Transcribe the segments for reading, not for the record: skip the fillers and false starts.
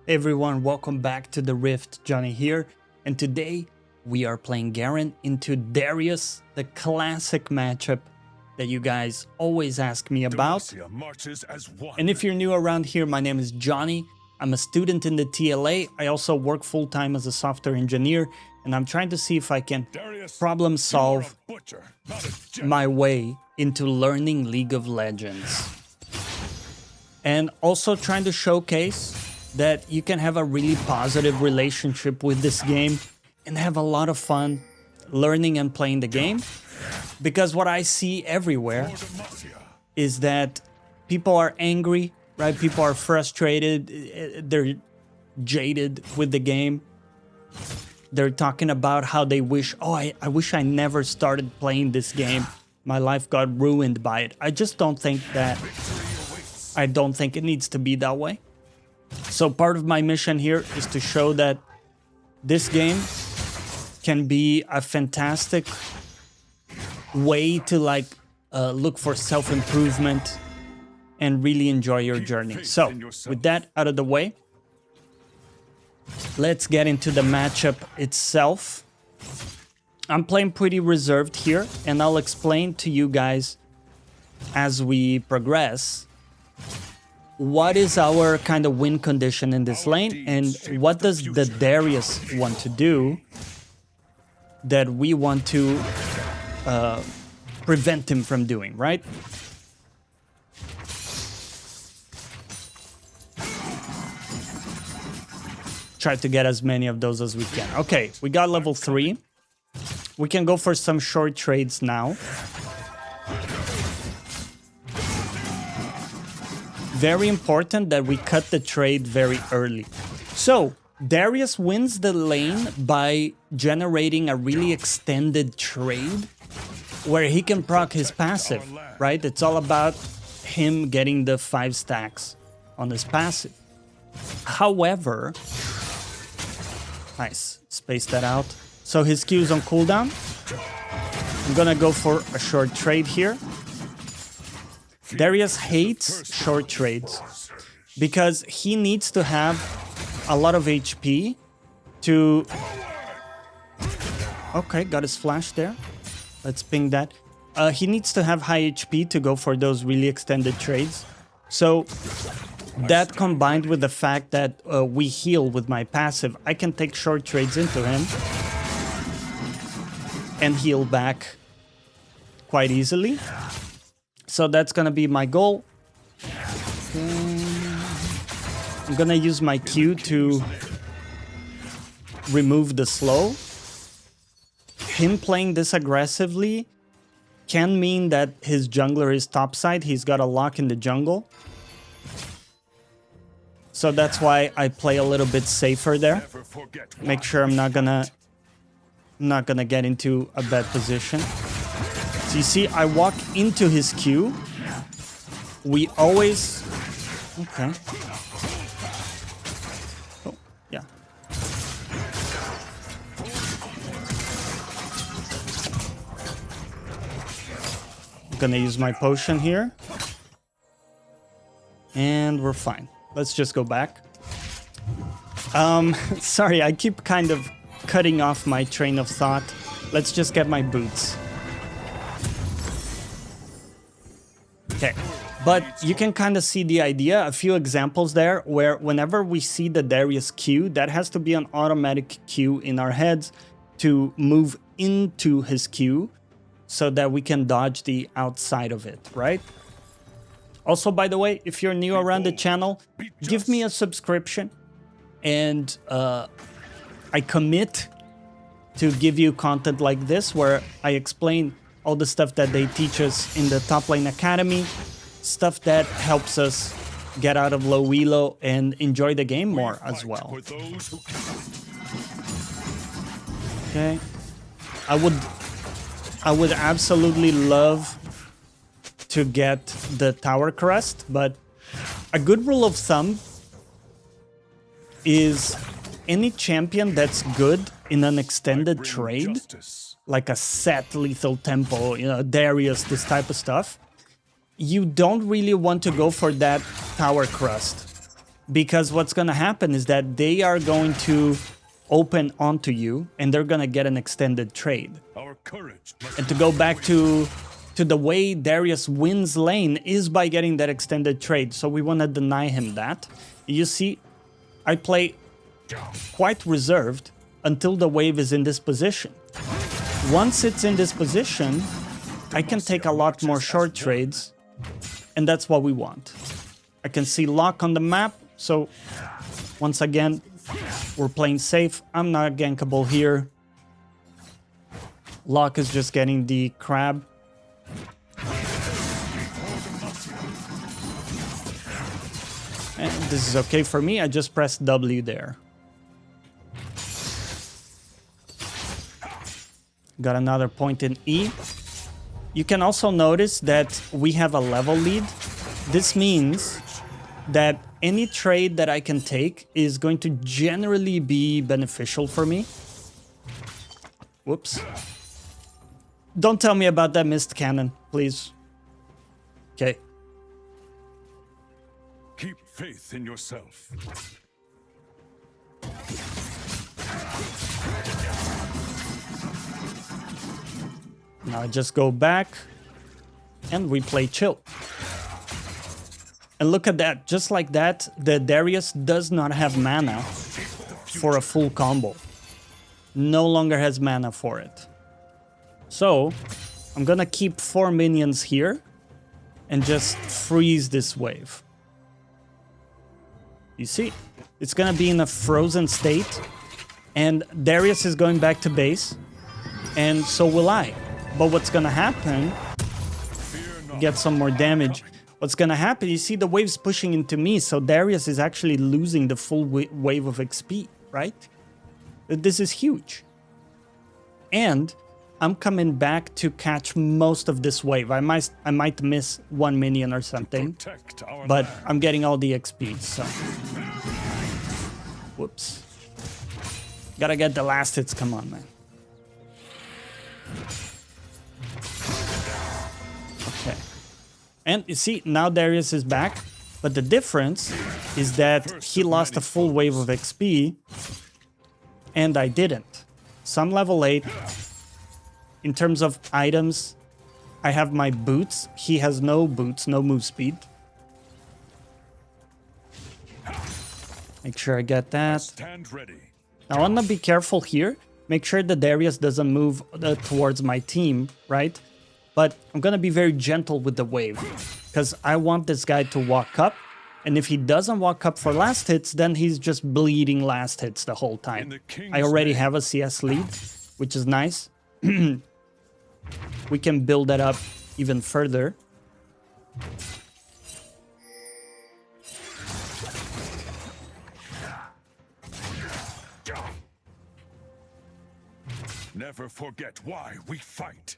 Hey everyone, welcome back to the Rift. Johnny here, and today we are playing Garen into Darius, the classic matchup that you guys always ask me about. And if you're new around here, my name is Johnny. I'm a student in the TLA. I also work full-time as a software engineer, and I'm trying to see if I can problem solve my way into learning League of Legends. And also trying to showcase that you can have a really positive relationship with this game and have a lot of fun learning and playing the game. Because what I see everywhere is that people are angry, right? People are frustrated, they're jaded with the game. They're talking about how they wish, I wish I never started playing this game. My life got ruined by it. I just don't think it needs to be that way. So part of my mission here is to show that this game can be a fantastic way to look for self-improvement and really enjoy your journey. So with that out of the way, let's get into the matchup itself. I'm playing pretty reserved here, and I'll explain to you guys as we progress what is our kind of win condition in this lane, and what does the Darius want to do that we want to prevent him from doing, right? Try to get as many of those as we can. Okay, we got level 3. We can go for some short trades now. Very important that we cut the trade very early. So Darius wins the lane by generating a really extended trade where he can proc his passive, right? It's all about him getting the 5 stacks on his passive. However, nice, space that out. So his Q is on cooldown. I'm gonna go for a short trade here. Darius hates short trades because he needs to have a lot of HP to... Okay, got his flash there. Let's ping that. He needs to have high HP to go for those really extended trades. So that combined with the fact that we heal with my passive, I can take short trades into him and heal back quite easily. So that's gonna be my goal. I'm gonna use my Q to remove the slow. Him playing this aggressively can mean that his jungler is topside. He's got a lock in the jungle. So that's why I play a little bit safer there. Make sure I'm not gonna get into a bad position. So you see, I walk into his Q. We always... Okay. Oh, yeah. I'm gonna use my potion here. And we're fine. Let's just go back. Sorry, I keep kind of cutting off my train of thought. Let's just get my boots. Okay, but you can kind of see the idea, a few examples there, where whenever we see the Darius Q, that has to be an automatic Q in our heads to move into his Q so that we can dodge the outside of it, right? Also, by the way, if you're new around the channel, give me a subscription, and I commit to give you content like this where I explain all the stuff that they teach us in the Top Lane Academy, stuff that helps us get out of low elo and enjoy the game more as well. Okay, I would absolutely love to get the tower crest, but a good rule of thumb is any champion that's good in an extended trade, like a set lethal tempo, you know, Darius, this type of stuff, you don't really want to go for that tower crust Because what's going to happen is that they are going to open onto you and they're going to get an extended trade. Our courage And to go back to the way Darius wins lane is by getting that extended trade. So we want to deny him that. You see, I play quite reserved until the wave is in this position. Once it's in this position, I can take a lot more short trades, and that's what we want. I can see lock on the map, so once again, we're playing safe. I'm not gankable here. Lock is just getting the crab. And this is okay for me, I just pressed W there. Got another point in E. You can also notice that we have a level lead. This means that any trade that I can take is going to generally be beneficial for me. Whoops. Don't tell me about that missed cannon, please. Okay. keep faith in yourself. Now I just go back and we play chill. And look at that, just like that, the Darius does not have mana for a full combo. No longer has mana for it. So, I'm gonna keep 4 minions here and just freeze this wave. You see, it's gonna be in a frozen state and Darius is going back to base and so will I. But what's gonna happen, get some more damage. What's gonna happen, you see the waves pushing into me, so Darius is actually losing the full wave of XP, right? This is huge. And I'm coming back to catch most of this wave. I might miss 1 minion or something, but I'm getting all the XP, so. Whoops. Gotta get the last hits, come on, man. Okay. And you see, now Darius is back, but the difference is that he lost a full wave of XP, and I didn't. So I'm level 8. In terms of items, I have my boots. He has no boots, no move speed. Make sure I get that. Stand ready. Now I want to be careful here. Make sure the Darius doesn't move towards my team, right? But I'm going to be very gentle with the wave, because I want this guy to walk up. And if he doesn't walk up for last hits, then he's just bleeding last hits the whole time. I already have a CS lead, which is nice. We can build that up even further. Never forget why we fight.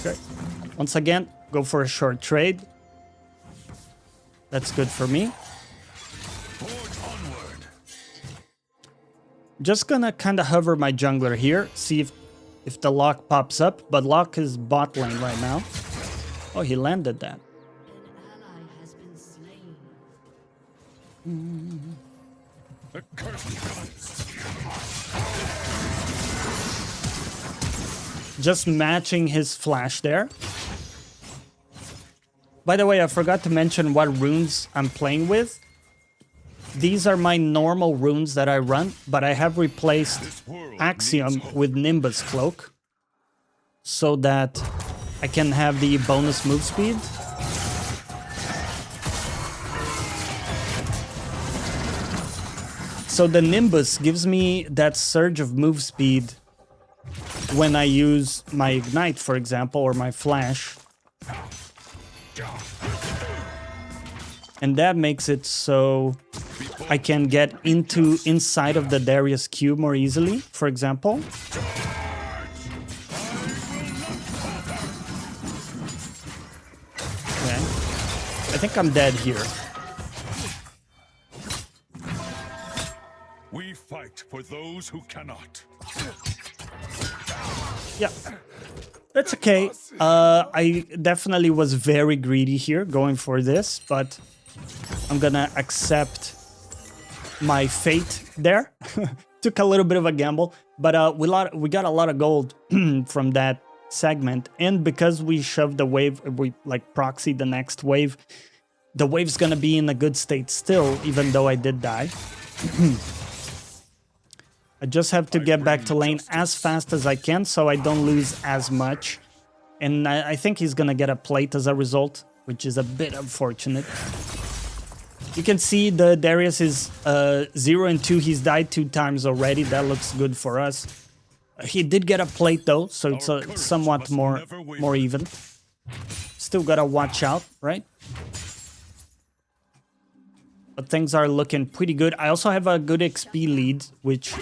Okay. Once again, go for a short trade. That's good for me. Just gonna kind of hover my jungler here, see if the lock pops up, but lock is bot lane right now. Oh, he landed that. An ally has been slain. The curse comes. Just matching his flash there. By the way, I forgot to mention what runes I'm playing with. These are my normal runes that I run, but I have replaced Axiom with Nimbus Cloak so that I can have the bonus move speed. So the Nimbus gives me that surge of move speed when I use my Ignite, for example, or my Flash. And that makes it so I can get inside of the Darius Q more easily, for example. Okay. I think I'm dead here. We fight for those who cannot. Yeah. That's okay. I definitely was very greedy here going for this, but I'm gonna accept my fate there. Took a little bit of a gamble, but we got a lot of gold from that segment, and because we shoved the wave, we like proxied the next wave, the wave's gonna be in a good state still, even though I did die. I just have to get back to lane as fast as I can so I don't lose as much. And I think he's gonna get a plate as a result, which is a bit unfortunate. You can see the Darius is 0 and 2. He's died 2 times already. That looks good for us. He did get a plate though, so it's somewhat more even. Still gotta watch out, right? But things are looking pretty good. I also have a good XP lead, which...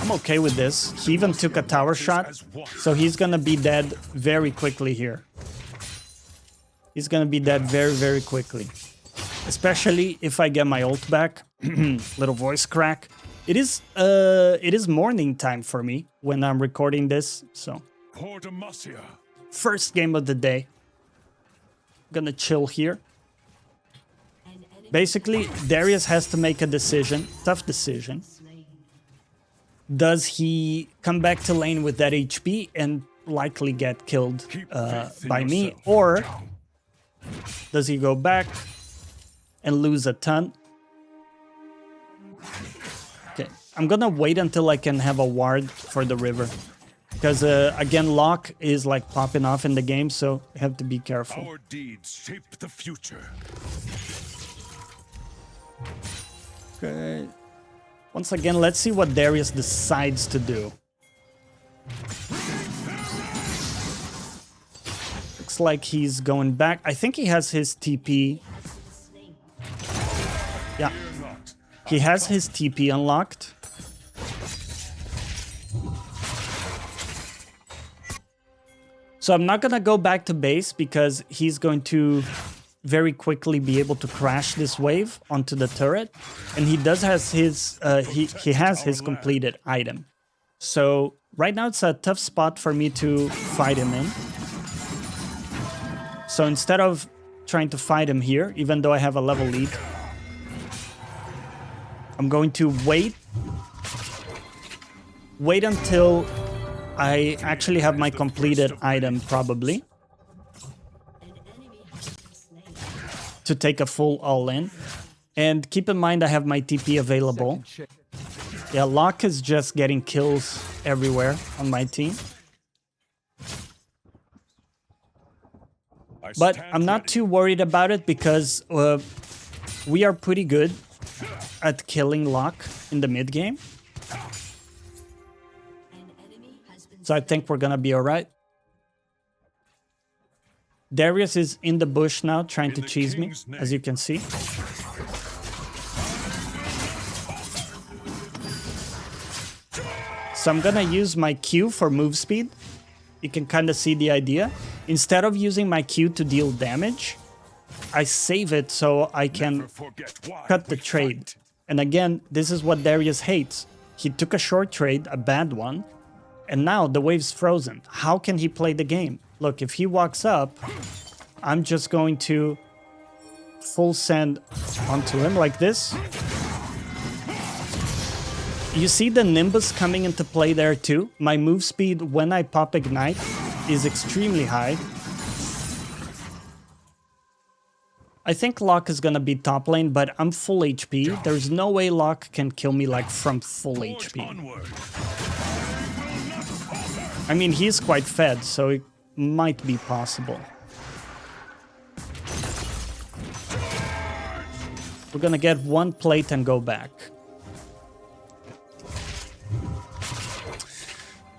I'm okay with this. He even took a tower shot, so he's gonna be dead very quickly here. He's gonna be dead very, very quickly. Especially if I get my ult back. Little voice crack. It is morning time for me when I'm recording this, so... First game of the day. Gonna chill here. Basically, Darius has to make a decision, tough decision. Does he come back to lane with that HP and likely get killed by me, or does he go back and lose a ton? Okay, I'm gonna wait until I can have a ward for the river. Because, again, lock is, like, popping off in the game, so you have to be careful. Our deeds shape the future. Okay. Once again, let's see what Darius decides to do. Looks like he's going back. I think he has his TP. Yeah. He has his TP unlocked. So I'm not gonna go back to base because he's going to very quickly be able to crash this wave onto the turret, and he does has his he has his completed item. So right now it's a tough spot for me to fight him in. So instead of trying to fight him here, even though I have a level lead, I'm going to wait until I actually have my completed item, probably, to take a full all-in. And keep in mind I have my TP available. Yeah, Locke is just getting kills everywhere on my team. But I'm not too worried about it because we are pretty good at killing Locke in the mid game. So I think we're gonna be alright. Darius is in the bush now, trying to cheese me, as you can see. So I'm gonna use my Q for move speed. You can kind of see the idea. Instead of using my Q to deal damage, I save it so I can cut the trade. And again, this is what Darius hates. He took a short trade, a bad one, and now the wave's frozen. How can he play the game? Look, if he walks up, I'm just going to full send onto him like this. You see the Nimbus coming into play there too? My move speed when I pop Ignite is extremely high. I think Locke is gonna be top lane, but I'm full HP. There's no way Locke can kill me like from full HP. I mean, he's quite fed, so it might be possible. We're gonna get one plate and go back.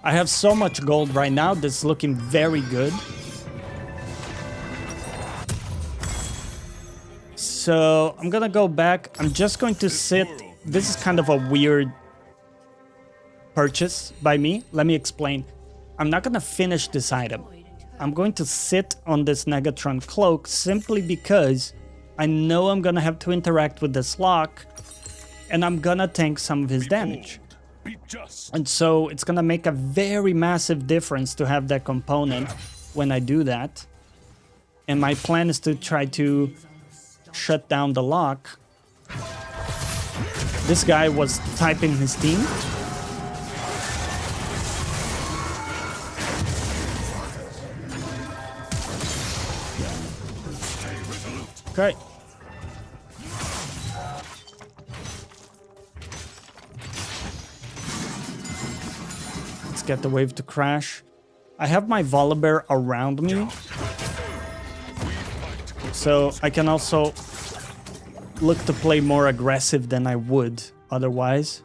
I have so much gold right now, this is looking very good. So I'm gonna go back. I'm just going to sit. This is kind of a weird purchase by me. Let me explain. I'm not gonna finish this item. I'm going to sit on this negatron cloak simply because I know I'm gonna have to interact with this lock and I'm gonna tank some of his damage. Be just. And so it's gonna make a very massive difference to have that component when I do that. And my plan is to try to shut down the lock. This guy was typing his team. Okay. Let's get the wave to crash. I have my Volibear around me, so I can also look to play more aggressive than I would otherwise.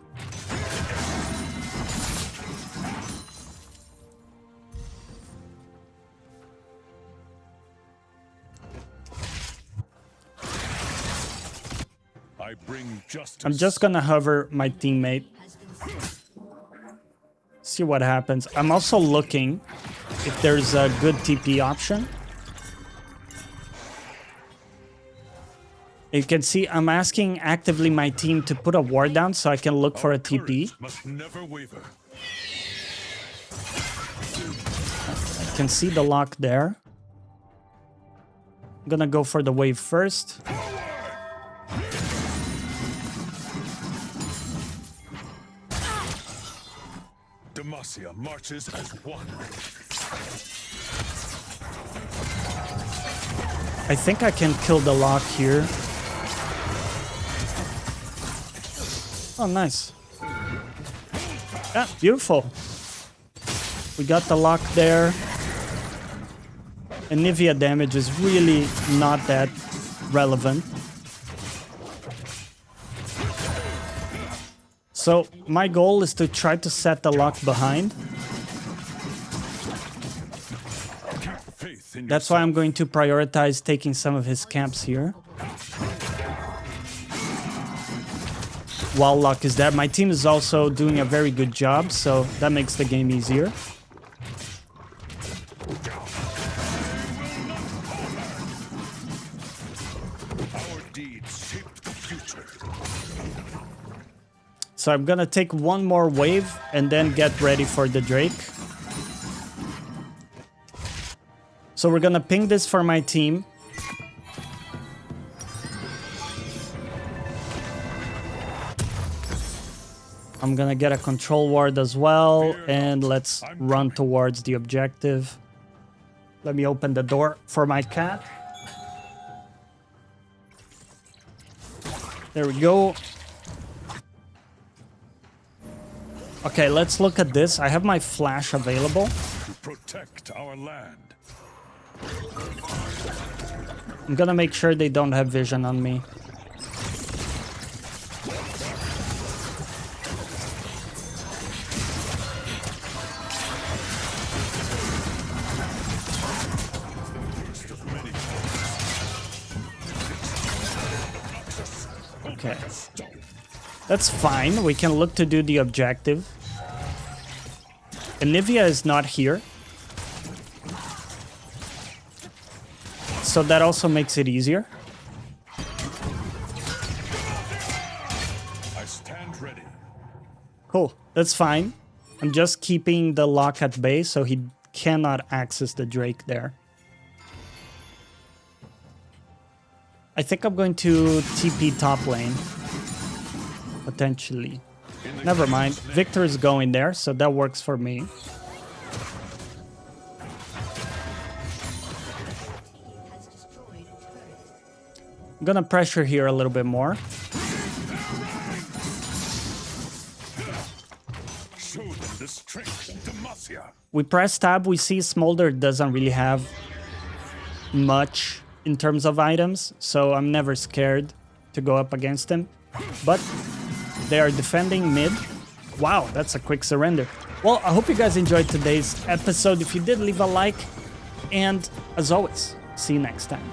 I bring justice. I'm just gonna hover my teammate. See what happens. I'm also looking if there's a good TP option. You can see I'm asking actively my team to put a ward down so I can look for a TP. Must never waver. You can see the lock there. I'm gonna go for the wave first. Demacia marches as one. I think I can kill the lock here. Oh, nice. Yeah, beautiful. We got the lock there. And Nivea damage is really not that relevant. So my goal is to try to set the lock behind. That's why I'm going to prioritize taking some of his camps here. While lock is there. My team is also doing a very good job, so that makes the game easier. Our deeds shape the future. So I'm gonna take one more wave and then get ready for the Drake. So we're gonna ping this for my team. I'm gonna get a control ward as well, and let's run towards the objective. Let me open the door for my cat. There we go. Okay, let's look at this. I have my flash available. To protect our land. I'm gonna make sure they don't have vision on me. Okay. That's fine. We can look to do the objective. And Nivea is not here. So that also makes it easier. I stand ready. Cool. That's fine. I'm just keeping the lock at bay so he cannot access the Drake there. I think I'm going to TP top lane. Potentially. Never mind. Victor is going there, so that works for me. I'm gonna pressure here a little bit more. Show them the strength of Demacia. We press tab, we see Smolder doesn't really have much in terms of items, so I'm never scared to go up against him. But they are defending mid. Wow, that's a quick surrender. Well, I hope you guys enjoyed today's episode. If you did, leave a like. And as always, see you next time.